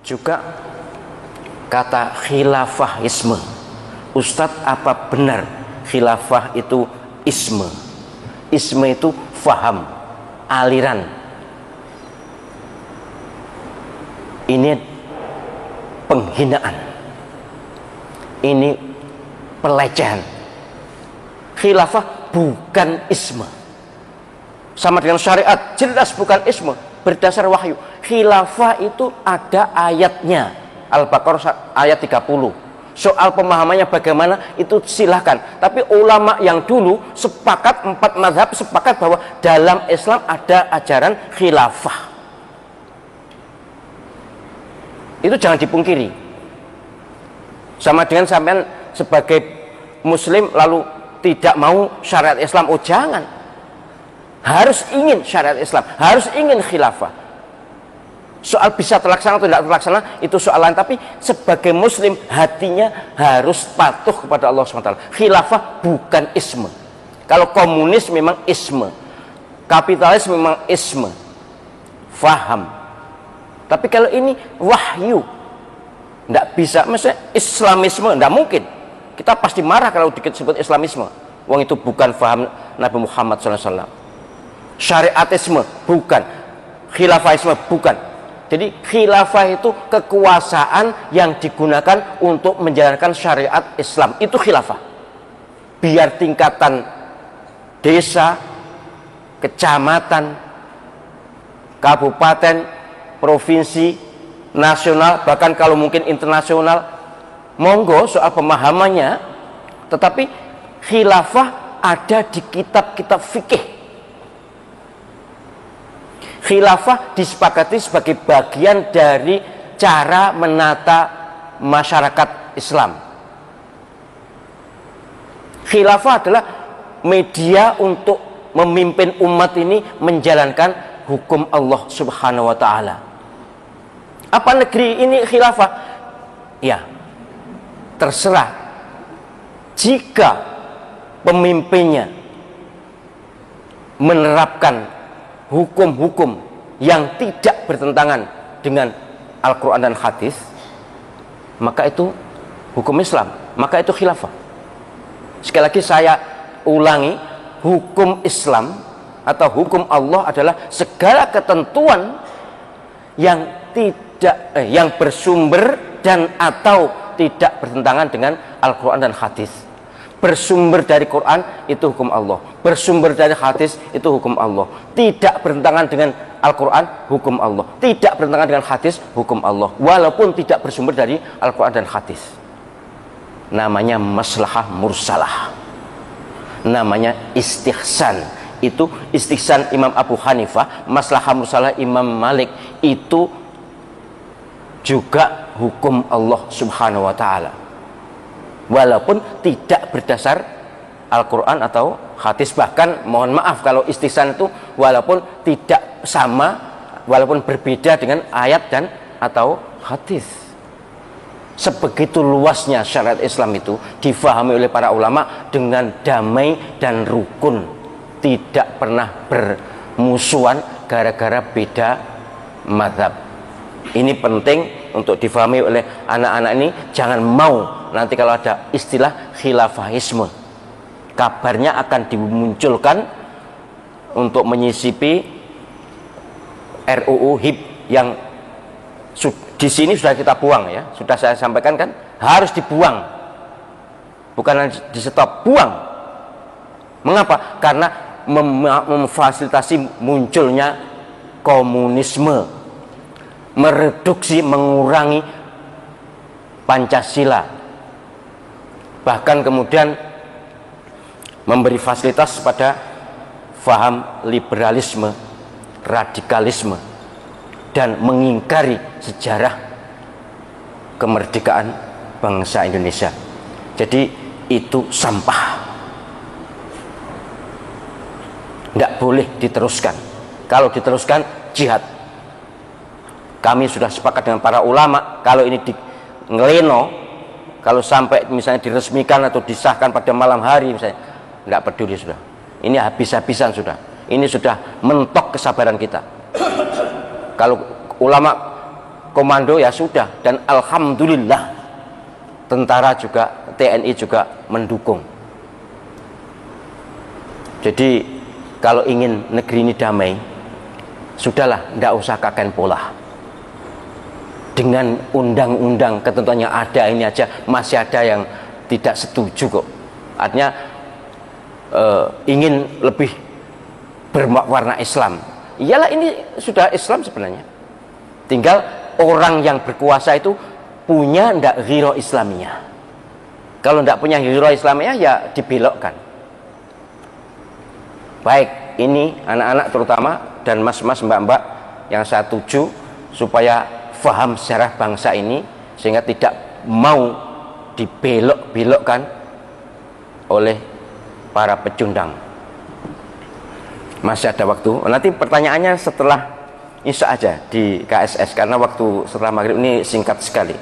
Juga kata khilafahisme. Ustadz, apa benar khilafah itu isme? Isme itu faham, aliran. Ini penghinaan, ini pelecehan. Khilafah bukan isme. Sama dengan syariat, jelas bukan isme, berdasar wahyu. Khilafah itu ada ayatnya, Al-Baqarah ayat 30. Soal pemahamannya bagaimana itu silahkan. Tapi ulama yang dulu sepakat, 4 mazhab sepakat bahwa dalam Islam ada ajaran khilafah. Itu jangan dipungkiri. Sama dengan sampean sebagai muslim lalu tidak mau syariat Islam. Oh jangan. Harus ingin syariat Islam, harus ingin khilafah. Soal bisa terlaksana atau tidak terlaksana itu soal lain, tapi sebagai muslim hatinya harus patuh kepada Allah SWT. Khilafah bukan isme. Kalau komunis memang isme, kapitalis memang isme, faham. Tapi kalau ini wahyu, tidak bisa. Maksudnya Islamisme tidak mungkin. Kita pasti marah kalau disebut Islamisme. Wong itu bukan faham Nabi Muhammad SAW. Syariatisme bukan, khilafahisme bukan. Jadi khilafah itu kekuasaan yang digunakan untuk menjalankan syariat Islam. Itu khilafah. Biar tingkatan desa, kecamatan, kabupaten, provinsi, nasional, bahkan kalau mungkin internasional, monggo soal pemahamannya. Tetapi khilafah ada di kitab-kitab fikih. Khilafah disepakati sebagai bagian dari cara menata masyarakat Islam. Khilafah adalah media untuk memimpin umat ini menjalankan hukum Allah Subhanahu wa ta'ala. Apa negeri ini khilafah? Ya, terserah. Jika pemimpinnya menerapkan hukum-hukum yang tidak bertentangan dengan Al-Quran dan hadis, maka itu hukum Islam, maka itu khilafah. Sekali lagi saya ulangi, hukum Islam atau hukum Allah adalah segala ketentuan yang yang bersumber dan atau tidak bertentangan dengan Al-Quran dan hadis. Bersumber dari Quran itu hukum Allah, bersumber dari hadis itu hukum Allah. Tidak bertentangan dengan Al-Quran, hukum Allah. Tidak bertentangan dengan hadis, hukum Allah. Walaupun tidak bersumber dari Al-Quran dan hadis. Namanya maslahah mursalah, namanya istihsan. Itu istihsan Imam Abu Hanifah, maslahah mursalah Imam Malik. Itu juga hukum Allah Subhanahu wa ta'ala, walaupun tidak berdasar Al-Quran atau hadis. Bahkan mohon maaf kalau istihsan itu walaupun tidak sama, walaupun berbeda dengan ayat dan atau hadis. Sebegitu luasnya syariat Islam itu difahami oleh para ulama dengan damai dan rukun, tidak pernah bermusuhan gara-gara beda mazhab. Ini penting untuk difahami oleh anak-anak ini. Jangan mau nanti kalau ada istilah khilafahisme, kabarnya akan dimunculkan untuk menyisipi RUU HIB yang di sini sudah kita buang ya, sudah saya sampaikan kan, harus dibuang, bukan di stop, buang. Mengapa? Karena memfasilitasi munculnya komunisme, mereduksi, mengurangi Pancasila, bahkan kemudian memberi fasilitas pada faham liberalisme, radikalisme, dan mengingkari sejarah kemerdekaan bangsa Indonesia. Jadi itu sampah, tidak boleh diteruskan. Kalau diteruskan jihad. Kami sudah sepakat dengan para ulama, kalau ini di ngeleno, kalau sampai misalnya diresmikan atau disahkan pada malam hari misalnya, nggak peduli sudah. Ini habis-habisan sudah. Ini sudah mentok kesabaran kita. Kalau ulama komando ya sudah, dan alhamdulillah tentara juga, TNI juga mendukung. Jadi kalau ingin negeri ini damai, sudahlah, tidak usah kakek pola. Dengan undang-undang ketentuan yang ada ini aja masih ada yang tidak setuju kok. Artinya ingin lebih berwarna Islam. Iyalah, ini sudah Islam sebenarnya. Tinggal orang yang berkuasa itu punya ndak ghiro Islamiyah. Kalau ndak punya ghiro Islamiyah ya dibelokkan. Baik, ini anak-anak terutama dan mas-mas mbak-mbak yang saya tuju supaya faham sejarah bangsa ini sehingga tidak mau dibelok-belokkan oleh para pecundang. Masih ada waktu. Nanti pertanyaannya setelah Isya aja di KSS karena waktu setelah maghrib ini singkat sekali.